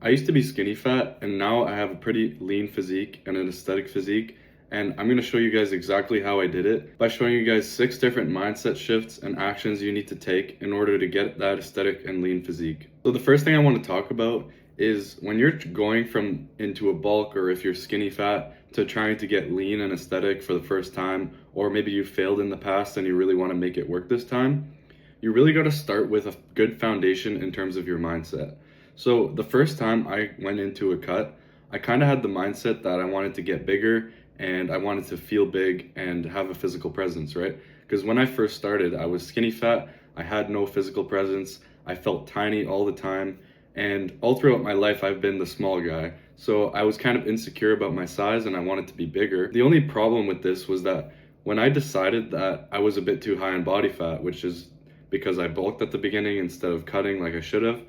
I used to be skinny fat, and now I have a pretty lean physique and an aesthetic physique. And I'm going to show you guys exactly how I did it by showing you guys 6 different mindset shifts and actions you need to take in order to get that aesthetic and lean physique. So the first thing I want to talk about is when you're going from into a bulk, or if you're skinny fat, to trying to get lean and aesthetic for the first time, or maybe you failed in the past and you really want to make it work this time, you really got to start with a good foundation in terms of your mindset. So the first time I went into a cut, I kind of had the mindset that I wanted to get bigger and I wanted to feel big and have a physical presence, right? Because when I first started, I was skinny fat, I had no physical presence, I felt tiny all the time, and all throughout my life I've been the small guy. So I was kind of insecure about my size and I wanted to be bigger. The only problem with this was that when I decided that I was a bit too high in body fat, which is because I bulked at the beginning instead of cutting like I should have,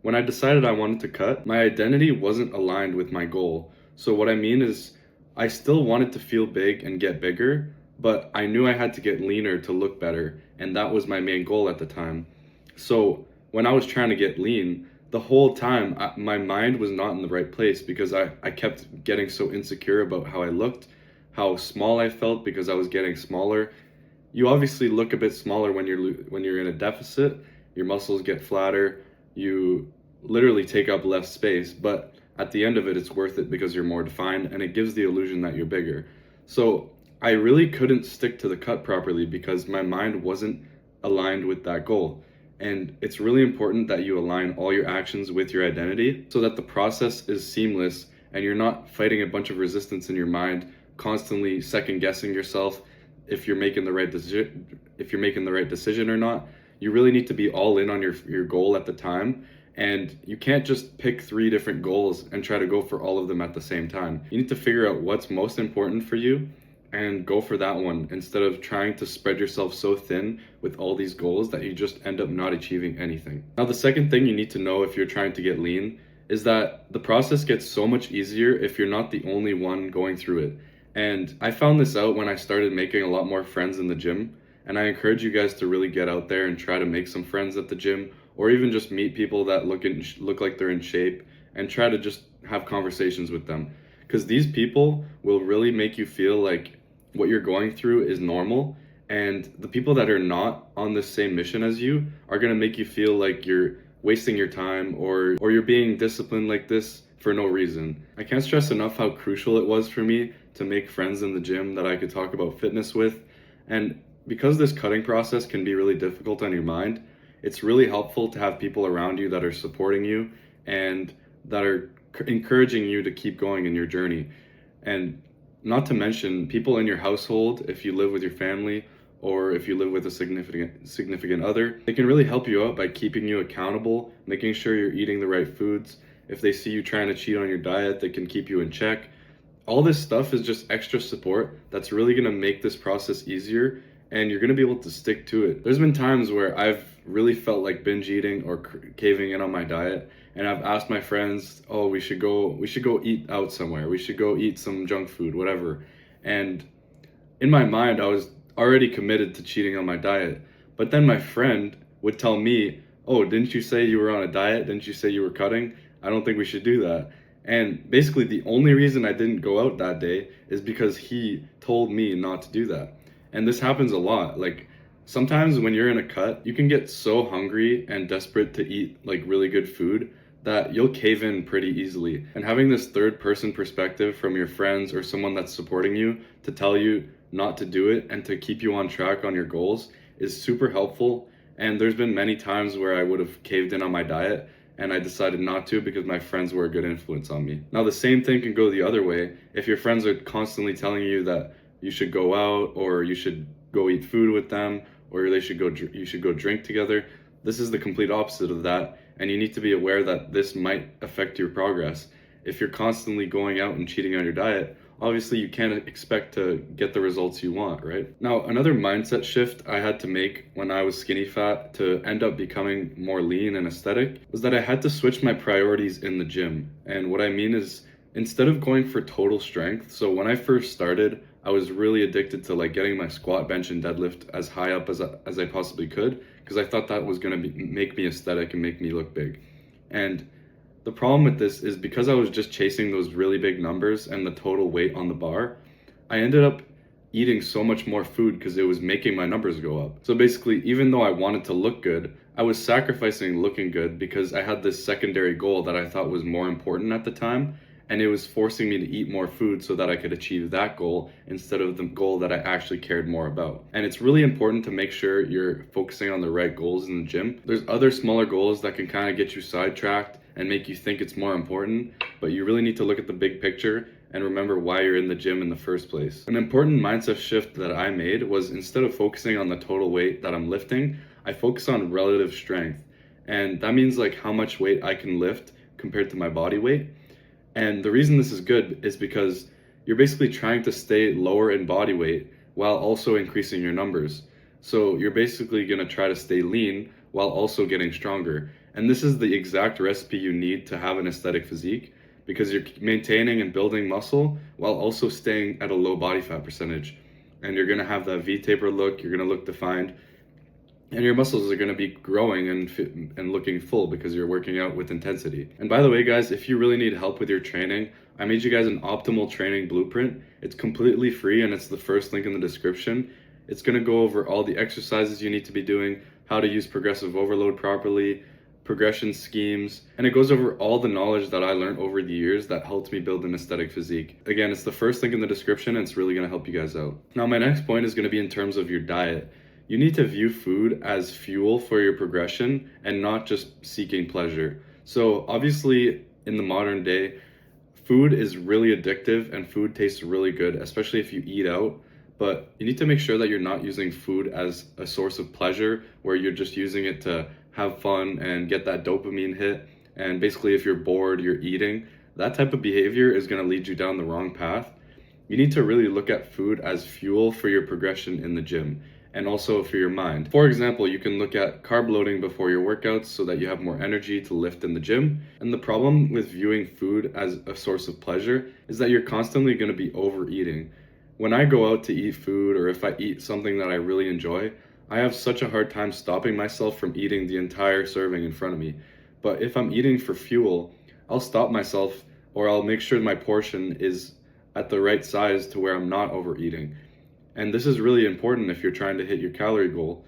when I decided I wanted to cut, my identity wasn't aligned with my goal. So what I mean is I still wanted to feel big and get bigger, but I knew I had to get leaner to look better, and that was my main goal at the time. So when I was trying to get lean, the whole time my mind was not in the right place because I kept getting so insecure about how I looked, how small I felt because I was getting smaller. You obviously look a bit smaller when you're in a deficit. Your muscles get flatter, you literally take up less space, but at the end of it, it's worth it because you're more defined and it gives the illusion that you're bigger. So I really couldn't stick to the cut properly because my mind wasn't aligned with that goal. And it's really important that you align all your actions with your identity so that the process is seamless and you're not fighting a bunch of resistance in your mind, constantly second guessing yourself if you're making the right decision or not. You really need to be all in on your goal at the time, and you can't just pick 3 different goals and try to go for all of them at the same time. You need to figure out what's most important for you and go for that one instead of trying to spread yourself so thin with all these goals that you just end up not achieving anything. Now, the second thing you need to know if you're trying to get lean is that the process gets so much easier if you're not the only one going through it. And I found this out when I started making a lot more friends in the gym. And I encourage you guys to really get out there and try to make some friends at the gym, or even just meet people that look like they're in shape and try to just have conversations with them. Because these people will really make you feel like what you're going through is normal. And the people that are not on the same mission as you are going to make you feel like you're wasting your time, or you're being disciplined like this for no reason. I can't stress enough how crucial it was for me to make friends in the gym that I could talk about fitness with. And because this cutting process can be really difficult on your mind, it's really helpful to have people around you that are supporting you and that are encouraging you to keep going in your journey. And not to mention people in your household, if you live with your family or if you live with a significant other, they can really help you out by keeping you accountable, making sure you're eating the right foods. If they see you trying to cheat on your diet, they can keep you in check. All this stuff is just extra support that's really going to make this process easier, and you're going to be able to stick to it. There's been times where I've really felt like binge eating or caving in on my diet, and I've asked my friends, "Oh, we should go eat out somewhere. We should go eat some junk food, whatever." And in my mind, I was already committed to cheating on my diet. But then my friend would tell me, "Oh, didn't you say you were on a diet? Didn't you say you were cutting? I don't think we should do that." And basically the only reason I didn't go out that day is because he told me not to do that. And this happens a lot. Like sometimes when you're in a cut, you can get so hungry and desperate to eat like really good food that you'll cave in pretty easily. And having this third person perspective from your friends or someone that's supporting you to tell you not to do it and to keep you on track on your goals is super helpful. And there's been many times where I would have caved in on my diet and I decided not to because my friends were a good influence on me. Now, the same thing can go the other way. If your friends are constantly telling you that you should go out or you should go eat food with them or you should go drink together, this is the complete opposite of that, and you need to be aware that this might affect your progress. If you're constantly going out and cheating on your diet, obviously you can't expect to get the results you want, right? Now, another mindset shift I had to make when I was skinny fat to end up becoming more lean and aesthetic was that I had to switch my priorities in the gym. And what I mean is, instead of going for total strength, so when I first started, I was really addicted to like getting my squat, bench, and deadlift as high up as I possibly could because I thought that was going to make me aesthetic and make me look big. And The problem with this is because I was just chasing those really big numbers and the total weight on the bar, I ended up eating so much more food because it was making my numbers go up. So basically, even though I wanted to look good, I was sacrificing looking good because I had this secondary goal that I thought was more important at the time, and it was forcing me to eat more food so that I could achieve that goal instead of the goal that I actually cared more about. And it's really important to make sure you're focusing on the right goals in the gym. There's other smaller goals that can kind of get you sidetracked and make you think it's more important, but you really need to look at the big picture and remember why you're in the gym in the first place. An important mindset shift that I made was, instead of focusing on the total weight that I'm lifting, I focus on relative strength. And that means like how much weight I can lift compared to my body weight. And the reason this is good is because you're basically trying to stay lower in body weight while also increasing your numbers. So you're basically going to try to stay lean while also getting stronger. And this is the exact recipe you need to have an aesthetic physique, because you're maintaining and building muscle while also staying at a low body fat percentage. And you're going to have that V-taper look, you're going to look defined, and your muscles are going to be growing and looking full because you're working out with intensity. And by the way, guys, if you really need help with your training, I made you guys an optimal training blueprint. It's completely free and it's the first link in the description. It's going to go over all the exercises you need to be doing, how to use progressive overload properly, progression schemes, and it goes over all the knowledge that I learned over the years that helped me build an aesthetic physique. Again, it's the first link in the description and it's really going to help you guys out. Now, my next point is going to be in terms of your diet. You need to view food as fuel for your progression and not just seeking pleasure. So obviously, in the modern day, food is really addictive and food tastes really good, especially if you eat out. But you need to make sure that you're not using food as a source of pleasure, where you're just using it to have fun and get that dopamine hit. And basically, if you're bored, you're eating. That type of behavior is going to lead you down the wrong path. You need to really look at food as fuel for your progression in the gym, and also for your mind. For example, you can look at carb loading before your workouts so that you have more energy to lift in the gym. And the problem with viewing food as a source of pleasure is that you're constantly going to be overeating. When I go out to eat food, or if I eat something that I really enjoy, I have such a hard time stopping myself from eating the entire serving in front of me. But if I'm eating for fuel, I'll stop myself, or I'll make sure my portion is at the right size to where I'm not overeating. And this is really important if you're trying to hit your calorie goal.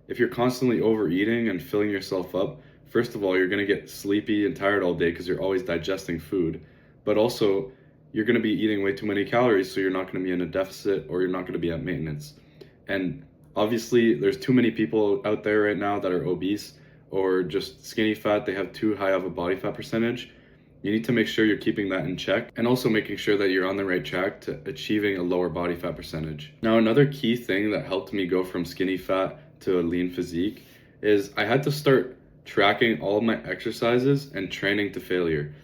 If you're constantly overeating and filling yourself up, first of all, you're going to get sleepy and tired all day because you're always digesting food. But also, you're going to be eating way too many calories, so you're not going to be in a deficit, or you're not going to be at maintenance. And obviously, there's too many people out there right now that are obese or just skinny fat. They have too high of a body fat percentage. You need to make sure you're keeping that in check, and also making sure that you're on the right track to achieving a lower body fat percentage. Now, another key thing that helped me go from skinny fat to a lean physique is I had to start tracking all of my exercises and training to failure.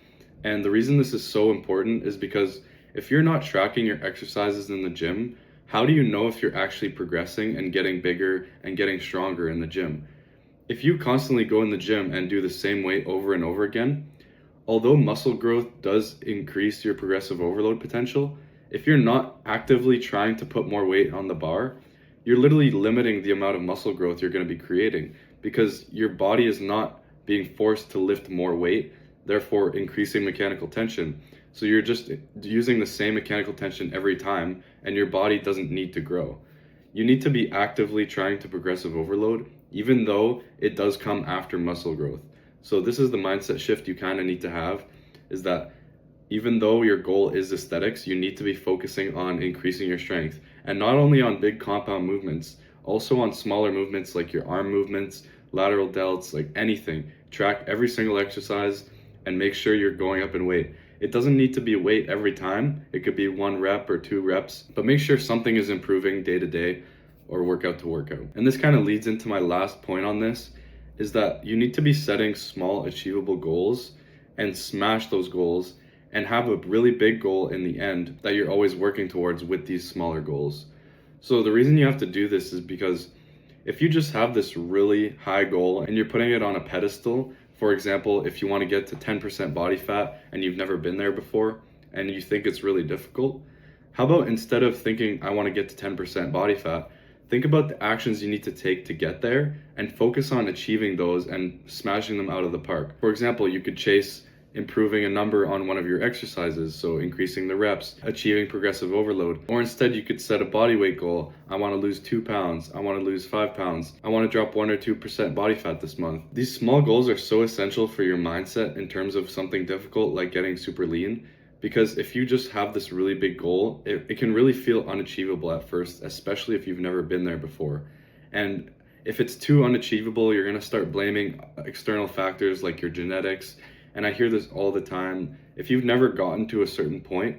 And the reason this is so important is because if you're not tracking your exercises in the gym, how do you know if you're actually progressing and getting bigger and getting stronger in the gym? If you constantly go in the gym and do the same weight over and over again, although muscle growth does increase your progressive overload potential, if you're not actively trying to put more weight on the bar, you're literally limiting the amount of muscle growth you're going to be creating, because your body is not being forced to lift more weight, therefore increasing mechanical tension. So you're just using the same mechanical tension every time, and your body doesn't need to grow. You need to be actively trying to progressive overload, even though it does come after muscle growth. So this is the mindset shift you kind of need to have, is that even though your goal is aesthetics, you need to be focusing on increasing your strength, and not only on big compound movements, also on smaller movements like your arm movements, lateral delts, like anything. Track every single exercise and make sure you're going up in weight. It doesn't need to be weight every time. It could be 1 rep or 2 reps, but make sure something is improving day to day or workout to workout. And this kind of leads into my last point on this, is that you need to be setting small achievable goals and smash those goals, and have a really big goal in the end that you're always working towards with these smaller goals. So the reason you have to do this is because if you just have this really high goal and you're putting it on a pedestal, for example, if you want to get to 10% body fat and you've never been there before and you think it's really difficult, how about instead of thinking I want to get to 10% body fat, think about the actions you need to take to get there and focus on achieving those and smashing them out of the park. For example, you could chase improving a number on one of your exercises, so increasing the reps, achieving progressive overload. Or instead, you could set a body weight goal. I want to lose 2 pounds. I want to lose 5 pounds. I want to drop 1 or 2% body fat this month. These small goals are so essential for your mindset in terms of something difficult like getting super lean. Because if you just have this really big goal, it can really feel unachievable at first, especially if you've never been there before. And if it's too unachievable, you're going to start blaming external factors like your genetics. And I hear this all the time. If you've never gotten to a certain point,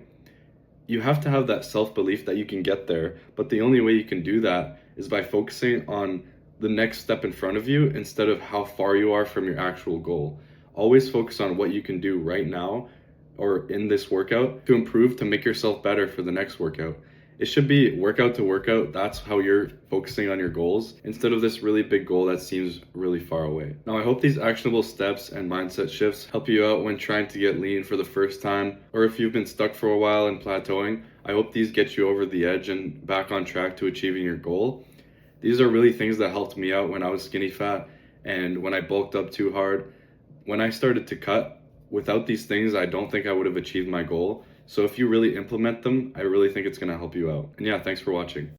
you have to have that self-belief that you can get there. But the only way you can do that is by focusing on the next step in front of you instead of how far you are from your actual goal. Always focus on what you can do right now or in this workout to improve, to make yourself better for the next workout. It should be workout to workout. That's how you're focusing on your goals instead of this really big goal that seems really far away. Now, I hope these actionable steps and mindset shifts help you out when trying to get lean for the first time, or if you've been stuck for a while and plateauing. I hope these get you over the edge and back on track to achieving your goal. These are really things that helped me out when I was skinny fat and when I bulked up too hard. When I started to cut, without these things, I don't think I would have achieved my goal. So if you really implement them, I really think it's going to help you out. And yeah, thanks for watching.